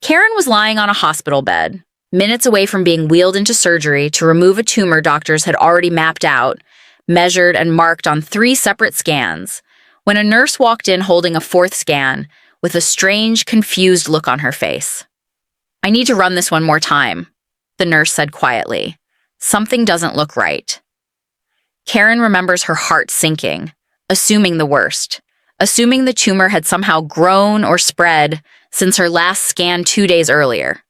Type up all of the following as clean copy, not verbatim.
Karen was lying on a hospital bed, minutes away from being wheeled into surgery to remove a tumor doctors had already mapped out, measured, and marked on 3 separate scans, when a nurse walked in holding a 4th scan with a strange, confused look on her face. "I need to run this one more time," the nurse said quietly. "Something doesn't look right." Karen remembers her heart sinking, assuming the worst, assuming the tumor had somehow grown or spread since her last scan 2 days earlier.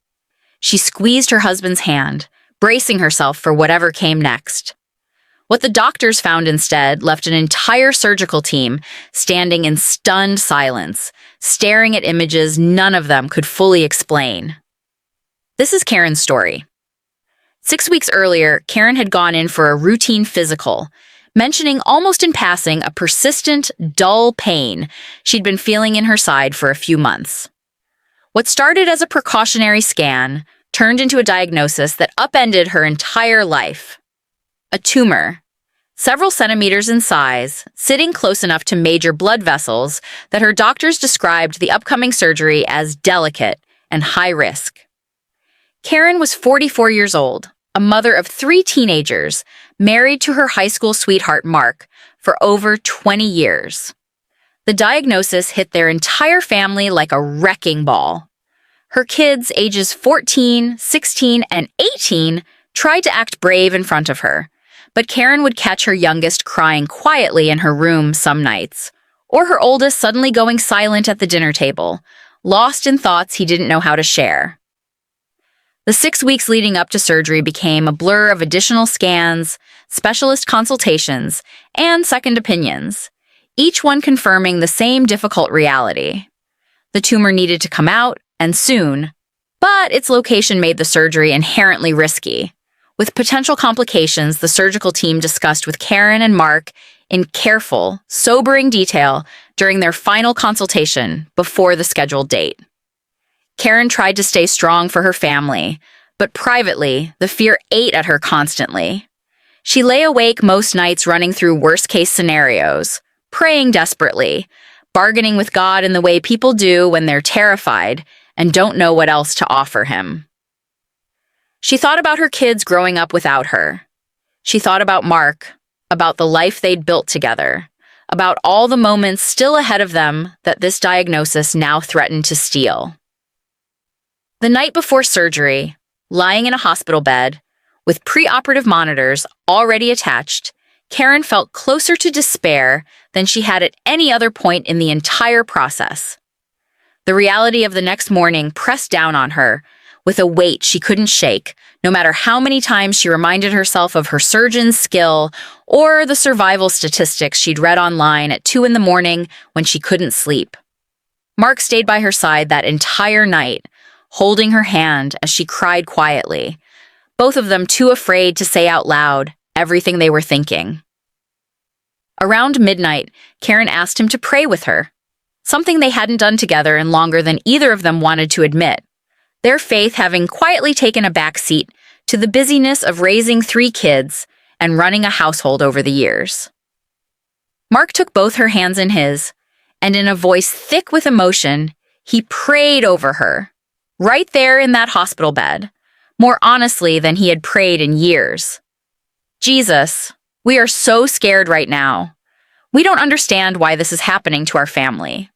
She squeezed her husband's hand, bracing herself for whatever came next. What the doctors found instead left an entire surgical team standing in stunned silence, staring at images none of them could fully explain. This is Karen's story. 6 weeks earlier, Karen had gone in for a routine physical, mentioning almost in passing a persistent, dull pain she'd been feeling in her side for a few months. What started as a precautionary scan turned into a diagnosis that upended her entire life. A tumor, several centimeters in size, sitting close enough to major blood vessels that her doctors described the upcoming surgery as delicate and high risk. Karen was 44 years old, a mother of 3 teenagers, married to her high school sweetheart Mark for over 20 years. The diagnosis hit their entire family like a wrecking ball. Her kids, ages 14, 16, and 18, tried to act brave in front of her, but Karen would catch her youngest crying quietly in her room some nights, or her oldest suddenly going silent at the dinner table, lost in thoughts he didn't know how to share. The 6 weeks leading up to surgery became a blur of additional scans, specialist consultations, and second opinions, each one confirming the same difficult reality. The tumor needed to come out, and soon, but its location made the surgery inherently risky. With potential complications, the surgical team discussed with Karen and Mark in careful, sobering detail during their final consultation before the scheduled date. Karen tried to stay strong for her family, but privately, the fear ate at her constantly. She lay awake most nights running through worst-case scenarios, praying desperately, bargaining with God in the way people do when they're terrified and don't know what else to offer him. She thought about her kids growing up without her. She thought about Mark, about the life they'd built together, about all the moments still ahead of them that this diagnosis now threatened to steal. The night before surgery, lying in a hospital bed, with preoperative monitors already attached, Karen felt closer to despair than she had at any other point in the entire process. The reality of the next morning pressed down on her with a weight she couldn't shake, no matter how many times she reminded herself of her surgeon's skill or the survival statistics she'd read online at 2 a.m. when she couldn't sleep. Mark stayed by her side that entire night, holding her hand as she cried quietly, both of them too afraid to say out loud everything they were thinking. Around midnight, Karen asked him to pray with her, something they hadn't done together in longer than either of them wanted to admit, their faith having quietly taken a backseat to the busyness of raising 3 kids and running a household over the years. Mark took both her hands in his, and in a voice thick with emotion, he prayed over her, right there in that hospital bed, more honestly than he had prayed in years. "Jesus, we are so scared right now. We don't understand why this is happening to our family.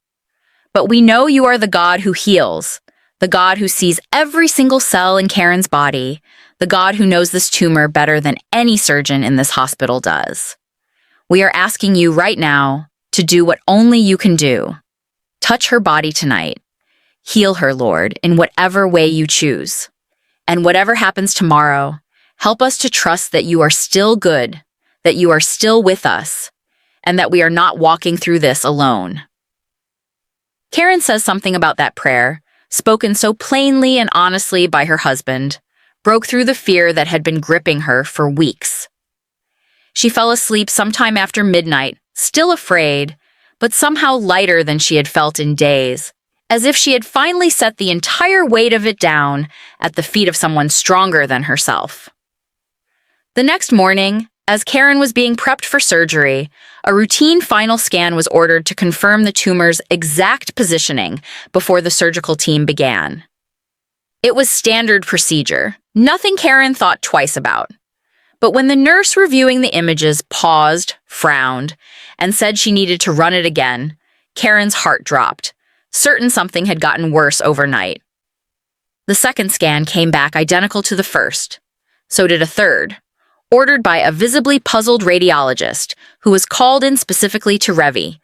But we know you are the God who heals, the God who sees every single cell in Karen's body, the God who knows this tumor better than any surgeon in this hospital does. We are asking you right now to do what only you can do. Touch her body tonight. Heal her, Lord, in whatever way you choose. And whatever happens tomorrow, help us to trust that you are still good, that you are still with us, and that we are not walking through this alone." Karen says something about that prayer, spoken so plainly and honestly by her husband, broke through the fear that had been gripping her for weeks. She fell asleep sometime after midnight, still afraid, but somehow lighter than she had felt in days, as if she had finally set the entire weight of it down at the feet of someone stronger than herself. The next morning, as Karen was being prepped for surgery, a routine final scan was ordered to confirm the tumor's exact positioning before the surgical team began. It was standard procedure, nothing Karen thought twice about. But when the nurse reviewing the images paused, frowned, and said she needed to run it again, Karen's heart dropped, certain something had gotten worse overnight. The second scan came back identical to the first. So did a third, ordered by a visibly puzzled radiologist who was called in specifically to Revi,